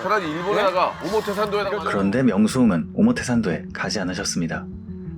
차라리 일본에다가 오모테산도에다가 그런데 명수홍은 오모테산도에 가지 않으셨습니다.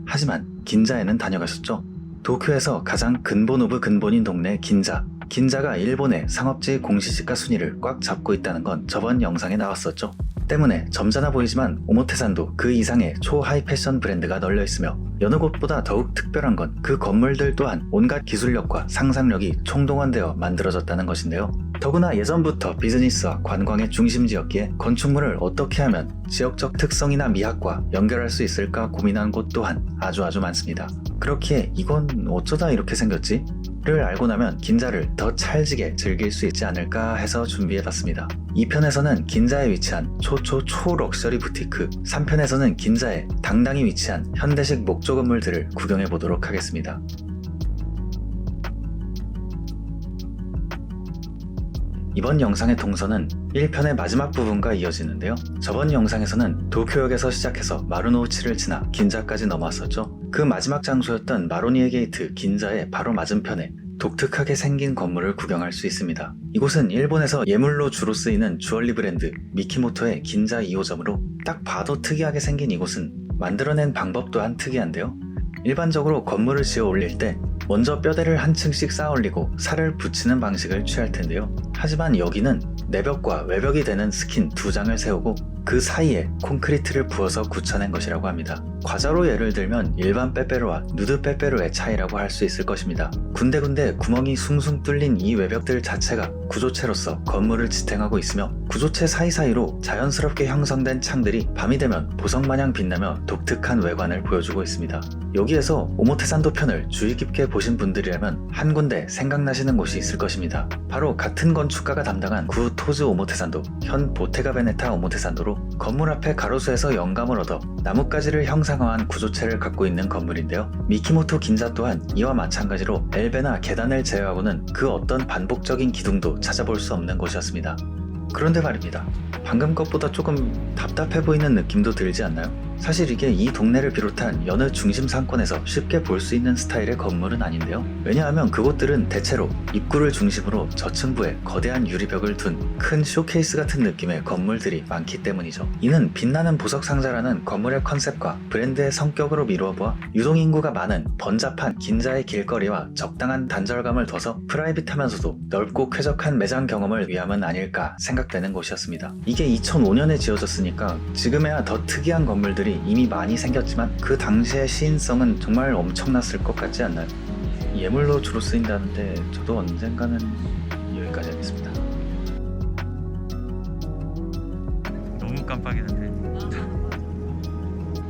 하지만 긴자에는 다녀가셨죠. 도쿄에서 가장 근본 오브 근본인 동네 긴자. 긴자가 일본의 상업지 공시지가 순위를 꽉 잡고 있다는 건 저번 영상에 나왔었죠. 때문에 점잖아 보이지만 오모테산도 그 이상의 초하이 패션 브랜드가 널려 있으며 여느 곳보다 더욱 특별한 건 그 건물들 또한 온갖 기술력과 상상력이 총동원되어 만들어졌다는 것인데요. 더구나 예전부터 비즈니스와 관광의 중심지였기에 건축물을 어떻게 하면 지역적 특성이나 미학과 연결할 수 있을까 고민한 곳 또한 아주 많습니다. 그렇기에 이건 어쩌다 이렇게 생겼지? 를 알고 나면 긴자를 더 찰지게 즐길 수 있지 않을까 해서 준비해봤습니다. 2편에서는 긴자에 위치한 초럭셔리 부티크, 3편에서는 긴자에 당당히 위치한 현대식 목조 건물들을 구경해보도록 하겠습니다. 이번 영상의 동선은 1편의 마지막 부분과 이어지는데요. 저번 영상에서는 도쿄역에서 시작해서 마루노우치를 지나 긴자까지 넘어왔었죠. 그 마지막 장소였던 마로니에 게이트 긴자의 바로 맞은편에 독특하게 생긴 건물을 구경할 수 있습니다. 이곳은 일본에서 예물로 주로 쓰이는 주얼리 브랜드 미키모토의 긴자 2호점으로 딱 봐도 특이하게 생긴 이곳은 만들어낸 방법 또한 특이한데요. 일반적으로 건물을 지어 올릴 때 먼저 뼈대를 한 층씩 쌓아 올리고 살을 붙이는 방식을 취할 텐데요. 하지만 여기는 내벽과 외벽이 되는 스킨 2장을 세우고 그 사이에 콘크리트를 부어서 굳혀낸 것이라고 합니다. 과자로 예를 들면 일반 빼빼로와 누드 빼빼로의 차이라고 할 수 있을 것입니다. 군데군데 구멍이 숭숭 뚫린 이 외벽들 자체가 구조체로서 건물을 지탱하고 있으며 구조체 사이사이로 자연스럽게 형성된 창들이 밤이 되면 보석마냥 빛나며 독특한 외관을 보여주고 있습니다. 여기에서 오모테산도 편을 주의 깊게 보신 분들이라면 한 군데 생각나시는 곳이 있을 것입니다. 바로 같은 건축가가 담당한 구 토즈 오모테산도, 현 보테가 베네타 오모테산도로 건물 앞에 가로수에서 영감을 얻어 나뭇가지를 형상화한 구조체를 갖고 있는 건물인데요. 미키모토 긴자 또한 이와 마찬가지로 엘베나 계단을 제외하고는 그 어떤 반복적인 기둥도 찾아볼 수 없는 곳이었습니다. 그런데 말입니다. 방금 것보다 조금 답답해 보이는 느낌도 들지 않나요? 사실 이게 이 동네를 비롯한 여느 중심 상권에서 쉽게 볼 수 있는 스타일의 건물은 아닌데요. 왜냐하면 그곳들은 대체로 입구를 중심으로 저층부에 거대한 유리벽을 둔 큰 쇼케이스 같은 느낌의 건물들이 많기 때문이죠. 이는 빛나는 보석 상자라는 건물의 컨셉과 브랜드의 성격으로 미루어 보아 유동인구가 많은 번잡한 긴자의 길거리와 적당한 단절감을 둬서 프라이빗하면서도 넓고 쾌적한 매장 경험을 위함은 아닐까 생각되는 곳이었습니다. 이게 2005년에 지어졌으니까 지금에야 더 특이한 건물들이 이미 많이 생겼지만 그 당시의 시인성은 정말 엄청났을 것 같지 않나요? 예물로 주로 쓰인다는데 저도 언젠가는 여기까지 하겠습니다. 너무 깜빡이는데.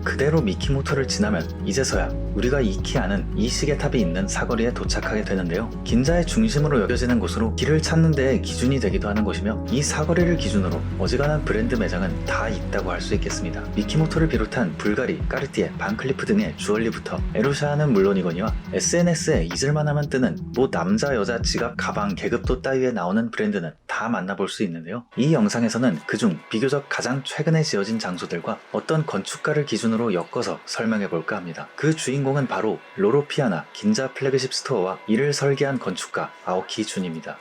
그대로 미키모토를 지나면 이제서야 우리가 익히 아는 이 시계탑이 있는 사거리에 도착하게 되는데요. 긴자의 중심으로 여겨지는 곳으로 길을 찾는 데의 기준이 되기도 하는 곳이며 이 사거리를 기준으로 어지간한 브랜드 매장은 다 있다고 할 수 있겠습니다. 미키모토를 비롯한 불가리, 까르띠에, 반클리프 등의 주얼리부터 에루샤는 물론이거니와 SNS에 잊을만 하면 뜨는 뭐 남자 여자 지갑, 가방, 계급도 따위에 나오는 브랜드는 다 만나볼 수 있는데요. 이 영상에서는 그중 비교적 가장 최근에 지어진 장소들과 어떤 건축가를 기준으로 엮어서 설명해볼까 합니다. 그 주인공은 바로 로로피아나 긴자 플래그십 스토어와 이를 설계한 건축가 아오키 준입니다.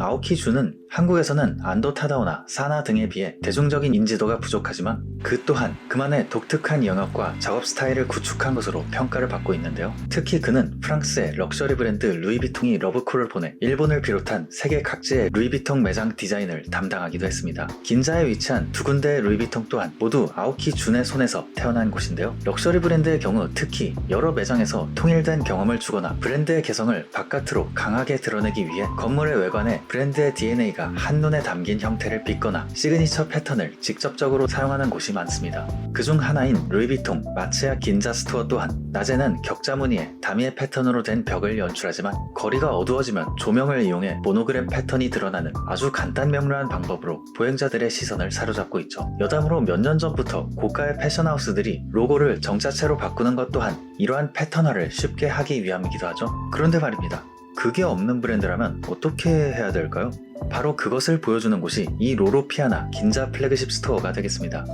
아오키 준은 한국에서는 안도 타다오나 사나 등에 비해 대중적인 인지도가 부족하지만 그 또한 그만의 독특한 영역과 작업 스타일을 구축한 것으로 평가를 받고 있는데요. 특히 그는 프랑스의 럭셔리 브랜드 루이비통이 러브콜을 보내 일본을 비롯한 세계 각지의 루이비통 매장 디자인을 담당하기도 했습니다. 긴자에 위치한 두 군데의 루이비통 또한 모두 아오키 준의 손에서 태어난 곳인데요. 럭셔리 브랜드의 경우 특히 여러 매장에서 통일된 경험을 주거나 브랜드의 개성을 바깥으로 강하게 드러내기 위해 건물의 외관에 브랜드의 DNA가 한눈에 담긴 형태를 빚거나 시그니처 패턴을 직접적으로 사용하는 곳이 많습니다. 그중 하나인 루이비통 마츠야 긴자 스토어 또한 낮에는 격자 무늬의 다미의 패턴으로 된 벽을 연출하지만 거리가 어두워지면 조명을 이용해 모노그램 패턴이 드러나는 아주 간단명료한 방법으로 보행자들의 시선을 사로잡고 있죠. 여담으로 몇 년 전부터 고가의 패션하우스들이 로고를 정자체로 바꾸는 것 또한 이러한 패턴화를 쉽게 하기 위함이기도 하죠. 그런데 말입니다. 그게 없는 브랜드라면 어떻게 해야 될까요? 바로 그것을 보여주는 곳이 이 로로피아나 긴자 플래그십 스토어가 되겠습니다.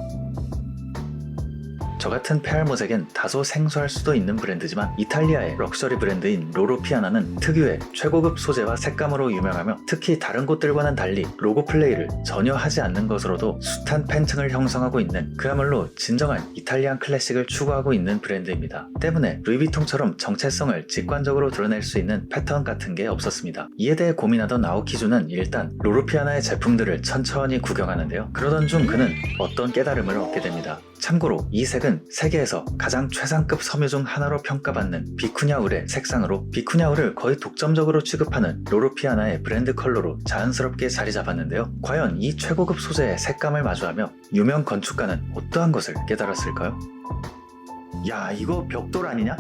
저 같은 페알못에겐 다소 생소할 수도 있는 브랜드지만 이탈리아의 럭셔리 브랜드인 로로 피아나는 특유의 최고급 소재와 색감으로 유명하며 특히 다른 곳들과는 달리 로고 플레이를 전혀 하지 않는 것으로도 숱한 팬층을 형성하고 있는 그야말로 진정한 이탈리안 클래식을 추구하고 있는 브랜드입니다. 때문에 루이비통처럼 정체성을 직관적으로 드러낼 수 있는 패턴 같은 게 없었습니다. 이에 대해 고민하던 아오키준은 일단 로로 피아나의 제품들을 천천히 구경하는데요. 그러던 중 그는 어떤 깨달음을 얻게 됩니다. 참고로 이 색은 세계에서 가장 최상급 섬유 중 하나로 평가받는 비쿠냐 울의 색상으로 비쿠냐 울을 거의 독점적으로 취급하는 로로 피아나의 브랜드 컬러로 자연스럽게 자리 잡았는데요. 과연 이 최고급 소재의 색감을 마주하며 유명 건축가는 어떠한 것을 깨달았을까요? 야, 이거 벽돌 아니냐?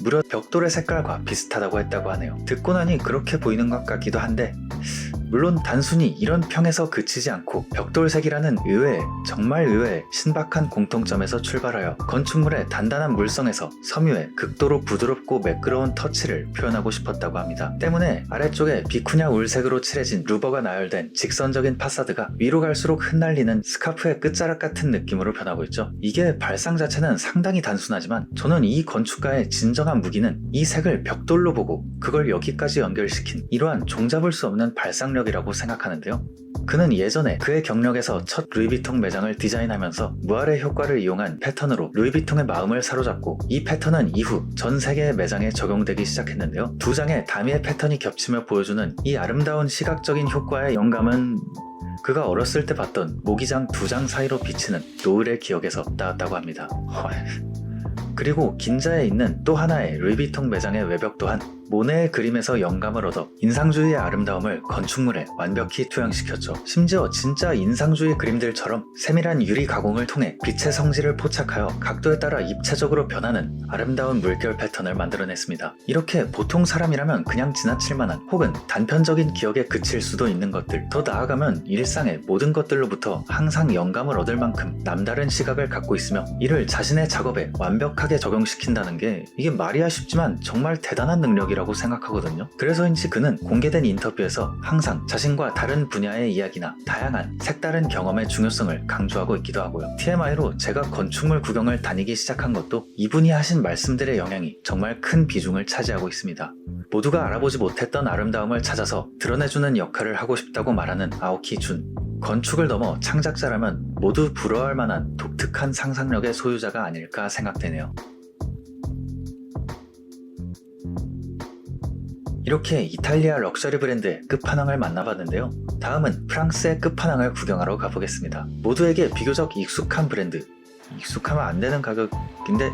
무려 벽돌의 색깔과 비슷하다고 했다고 하네요. 듣고 나니 그렇게 보이는 것 같기도 한데 물론 단순히 이런 평에서 그치지 않고 벽돌색이라는 의외의 정말 의외의 신박한 공통점에서 출발하여 건축물의 단단한 물성에서 섬유의 극도로 부드럽고 매끄러운 터치를 표현하고 싶었다고 합니다. 때문에 아래쪽에 비쿠냐 울색으로 칠해진 루버가 나열된 직선적인 파사드가 위로 갈수록 흩날리는 스카프의 끝자락 같은 느낌으로 변하고 있죠. 이게 발상 자체는 상당히 단순하지만 저는 이 건축가의 진정한 무기는 이 색을 벽돌로 보고 그걸 여기까지 연결시킨 이러한 종잡을 수 없는 발상력이라고 생각하는데요. 그는 예전에 그의 경력에서 첫 루이비통 매장을 디자인하면서 무알의 효과를 이용한 패턴으로 루이비통의 마음을 사로잡고 이 패턴은 이후 전 세계의 매장에 적용되기 시작했는데요. 두 장의 다미의 패턴이 겹치며 보여주는 이 아름다운 시각적인 효과의 영감은 그가 어렸을 때 봤던 모기장 두 장 사이로 비치는 노을의 기억에서 따왔다고 합니다. 그리고 긴자에 있는 또 하나의 루이비통 매장의 외벽 또한 모네의 그림에서 영감을 얻어 인상주의의 아름다움을 건축물에 완벽히 투영시켰죠. 심지어 진짜 인상주의 그림들처럼 세밀한 유리 가공을 통해 빛의 성질을 포착하여 각도에 따라 입체적으로 변하는 아름다운 물결 패턴을 만들어냈습니다. 이렇게 보통 사람이라면 그냥 지나칠 만한 혹은 단편적인 기억에 그칠 수도 있는 것들, 더 나아가면 일상의 모든 것들로부터 항상 영감을 얻을 만큼 남다른 시각을 갖고 있으며 이를 자신의 작업에 완벽하게 적용시킨다는 게 이게 말이야 쉽지만 정말 대단한 능력이라고 생각하거든요. 그래서인지 그는 공개된 인터뷰에서 항상 자신과 다른 분야의 이야기나 다양한 색다른 경험의 중요성을 강조하고 있기도 하고요. TMI로 제가 건축물 구경을 다니기 시작한 것도 이분이 하신 말씀들의 영향이 정말 큰 비중을 차지하고 있습니다. 모두가 알아보지 못했던 아름다움을 찾아서 드러내주는 역할을 하고 싶다고 말하는 아오키 준. 건축을 넘어 창작자라면 모두 부러워할 만한 독특한 상상력의 소유자가 아닐까 생각되네요. 이렇게 이탈리아 럭셔리 브랜드의 끝판왕을 만나봤는데요. 다음은 프랑스의 끝판왕을 구경하러 가보겠습니다. 모두에게 비교적 익숙한 브랜드, 익숙하면 안 되는 가격인데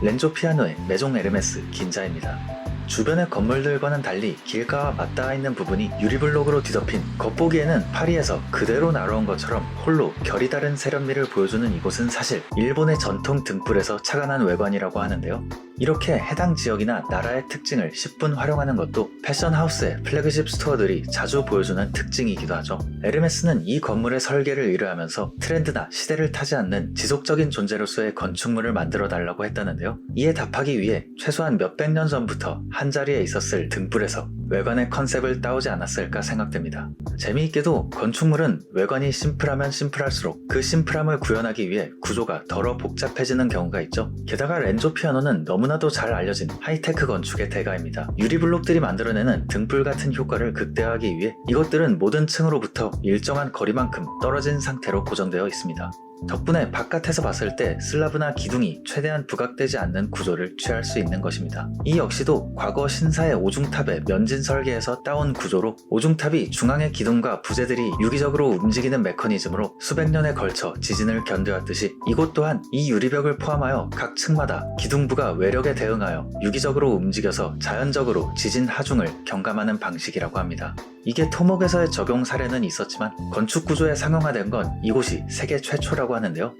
렌조 피아노의 메종 에르메스 긴자입니다. 주변의 건물들과는 달리 길가와 맞닿아 있는 부분이 유리블록으로 뒤덮인 겉보기에는 파리에서 그대로 날아온 것처럼 홀로 결이 다른 세련미를 보여주는 이곳은 사실 일본의 전통 등불에서 착안한 외관이라고 하는데요. 이렇게 해당 지역이나 나라의 특징을 10분 활용하는 것도 패션하우스의 플래그십 스토어들이 자주 보여주는 특징이기도 하죠. 에르메스는 이 건물의 설계를 의뢰하면서 트렌드나 시대를 타지 않는 지속적인 존재로서의 건축물을 만들어 달라고 했다는데요. 이에 답하기 위해 최소한 몇백 년 전부터 한자리에 있었을 등불에서 외관의 컨셉을 따오지 않았을까 생각됩니다. 재미있게도 건축물은 외관이 심플하면 심플할수록 그 심플함을 구현하기 위해 구조가 더러 복잡해지는 경우가 있죠. 게다가 렌조 피아노는 너무나도 잘 알려진 하이테크 건축의 대가입니다. 유리블록들이 만들어내는 등불 같은 효과를 극대화하기 위해 이것들은 모든 층으로부터 일정한 거리만큼 떨어진 상태로 고정되어 있습니다. 덕분에 바깥에서 봤을 때 슬라브나 기둥이 최대한 부각되지 않는 구조를 취할 수 있는 것입니다. 이 역시도 과거 신사의 오중탑의 면진 설계에서 따온 구조로 오중탑이 중앙의 기둥과 부재들이 유기적으로 움직이는 메커니즘으로 수백 년에 걸쳐 지진을 견뎌왔듯이 이곳 또한 이 유리벽을 포함하여 각 층마다 기둥부가 외력에 대응하여 유기적으로 움직여서 자연적으로 지진 하중을 경감하는 방식이라고 합니다. 이게 토목에서의 적용 사례는 있었지만 건축 구조에 상용화된 건 이곳이 세계 최초라고 하는데요.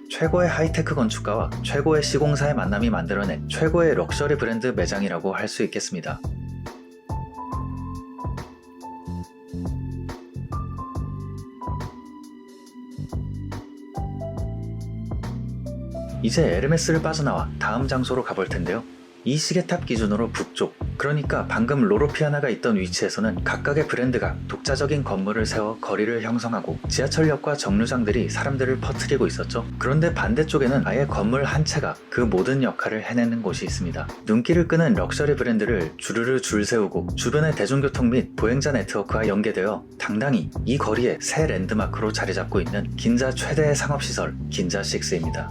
최고의 하이테크 건축가와 최고의 시공사의 만남이 만들어낸 최고의 럭셔리 브랜드 매장이라고 할 수 있겠습니다. 이제 에르메스를 빠져나와 다음 장소로 가볼 텐데요. 이 시계탑 기준으로 북쪽 그러니까 방금 로로피아나가 있던 위치에서는 각각의 브랜드가 독자적인 건물을 세워 거리를 형성하고 지하철역과 정류장들이 사람들을 퍼뜨리고 있었죠. 그런데 반대쪽에는 아예 건물 한 채가 그 모든 역할을 해내는 곳이 있습니다. 눈길을 끄는 럭셔리 브랜드를 주르르 줄 세우고 주변의 대중교통 및 보행자 네트워크와 연계되어 당당히 이 거리에 새 랜드마크로 자리 잡고 있는 긴자 최대의 상업시설 긴자6입니다.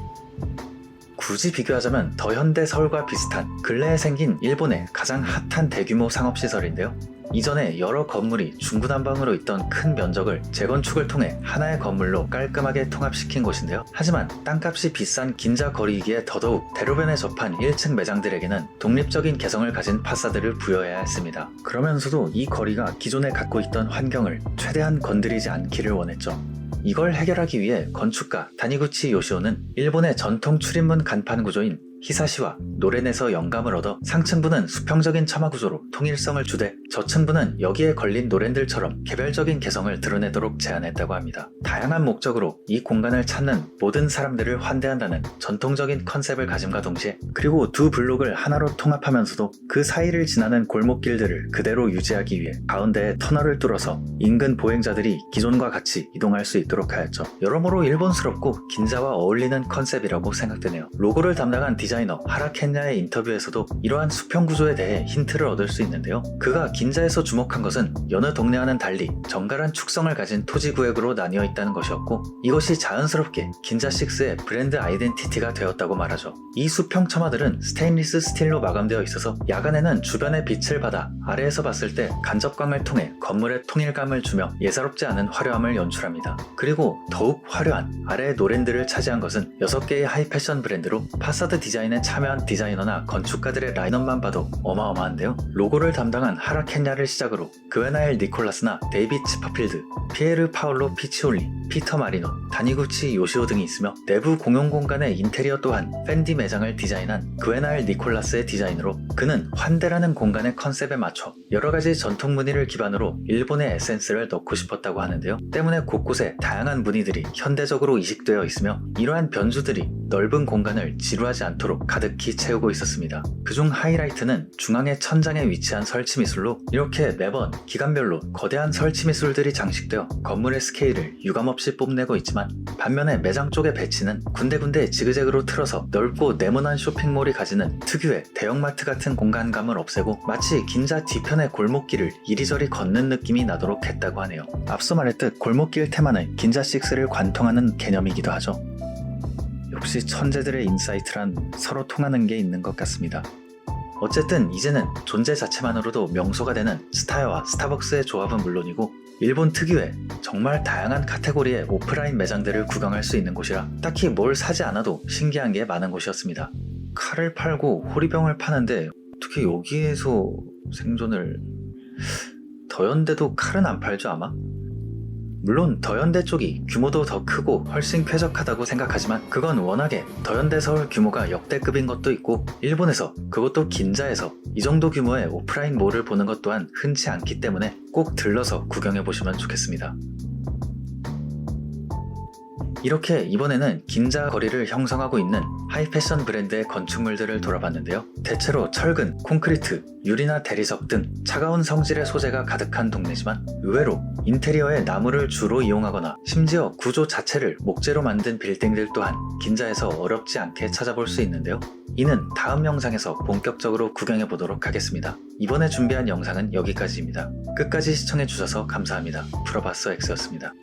굳이 비교하자면 더 현대 서울과 비슷한 근래에 생긴 일본의 가장 핫한 대규모 상업시설인데요. 이전에 여러 건물이 중구난방으로 있던 큰 면적을 재건축을 통해 하나의 건물로 깔끔하게 통합시킨 곳인데요. 하지만 땅값이 비싼 긴자 거리이기에 더더욱 대로변에 접한 1층 매장들에게는 독립적인 개성을 가진 파사드를 부여해야 했습니다. 그러면서도 이 거리가 기존에 갖고 있던 환경을 최대한 건드리지 않기를 원했죠. 이걸 해결하기 위해 건축가 다니구치 요시오는 일본의 전통 출입문 간판 구조인 히사시와 노렌에서 영감을 얻어 상층부는 수평적인 처마 구조로 통일성을 주되 저층부는 여기에 걸린 노렌들처럼 개별적인 개성을 드러내도록 제안했다고 합니다. 다양한 목적으로 이 공간을 찾는 모든 사람들을 환대한다는 전통적인 컨셉을 가짐과 동시에 그리고 두 블록을 하나로 통합하면서도 그 사이를 지나는 골목길들을 그대로 유지하기 위해 가운데에 터널을 뚫어서 인근 보행자들이 기존과 같이 이동할 수 있도록 하였죠. 여러모로 일본스럽고 긴자와 어울리는 컨셉이라고 생각되네요. 로고를 담당한 디자이너 하라켄야의 인터뷰에서도 이러한 수평 구조에 대해 힌트를 얻을 수 있는데요. 그가 긴자에서 주목한 것은 여느 동네와는 달리 정갈한 축성을 가진 토지 구역으로 나뉘어 있다는 것이었고 이것이 자연스럽게 긴자6의 브랜드 아이덴티티가 되었다고 말하죠. 이 수평 처마들은 스테인리스 스틸로 마감되어 있어서 야간에는 주변의 빛을 받아 아래에서 봤을 때 간접광을 통해 건물에 통일감을 주며 예사롭지 않은 화려함을 연출합니다. 그리고 더욱 화려한 아래의 노랜들을 차지한 것은 6개의 하이패션 브랜드로 파사드 디자인에 참여한 디자이너나 건축가들의 라인업만 봐도 어마어마한데요. 로고를 담당한 하라켄야를 시작으로 그웨나엘 니콜라스나 데이빗 치퍼필드, 피에르 파올로 피치올리, 피터 마리노, 다니구치 요시오 등이 있으며 내부 공용 공간의 인테리어 또한 팬디 매장을 디자인한 그웨나엘 니콜라스의 디자인으로 그는 환대라는 공간의 컨셉에 맞춰 여러가지 전통 무늬를 기반으로 일본의 에센스를 넣고 싶었다고 하는데요. 때문에 곳곳에 다양한 무늬들이 현대적으로 이식되어 있으며 이러한 변주들이 넓은 공간을 지루하지 않도록 가득히 채우고 있었습니다. 그중 하이라이트는 중앙의 천장에 위치한 설치미술로 이렇게 매번 기간별로 거대한 설치미술들이 장식되어 건물의 스케일을 유감없이 뽐내고 있지만 반면에 매장 쪽의 배치는 군데군데 지그재그로 틀어서 넓고 네모난 쇼핑몰이 가지는 특유의 대형마트 같은 공간감을 없애고 마치 긴자 뒤편의 골목길을 이리저리 걷는 느낌이 나도록 했다고 하네요. 앞서 말했듯 골목길 테마는 긴자6를 관통하는 개념이기도 하죠. 역시 천재들의 인사이트란 서로 통하는 게 있는 것 같습니다. 어쨌든 이제는 존재 자체만으로도 명소가 되는 스타야와 스타벅스의 조합은 물론이고 일본 특유의 정말 다양한 카테고리의 오프라인 매장들을 구경할 수 있는 곳이라 딱히 뭘 사지 않아도 신기한 게 많은 곳이었습니다. 칼을 팔고 호리병을 파는데 어떻게 여기에서 생존을... 더현대도 칼은 안 팔죠 아마? 물론 더현대 쪽이 규모도 더 크고 훨씬 쾌적하다고 생각하지만 그건 워낙에 더현대 서울 규모가 역대급인 것도 있고 일본에서 그것도 긴자에서 이 정도 규모의 오프라인 몰을 보는 것 또한 흔치 않기 때문에 꼭 들러서 구경해보시면 좋겠습니다. 이렇게 이번에는 긴자 거리를 형성하고 있는 하이패션 브랜드의 건축물들을 돌아봤는데요. 대체로 철근, 콘크리트, 유리나 대리석 등 차가운 성질의 소재가 가득한 동네지만 의외로 인테리어에 나무를 주로 이용하거나 심지어 구조 자체를 목재로 만든 빌딩들 또한 긴자에서 어렵지 않게 찾아볼 수 있는데요. 이는 다음 영상에서 본격적으로 구경해보도록 하겠습니다. 이번에 준비한 영상은 여기까지입니다. 끝까지 시청해주셔서 감사합니다. 프로바스 X였습니다.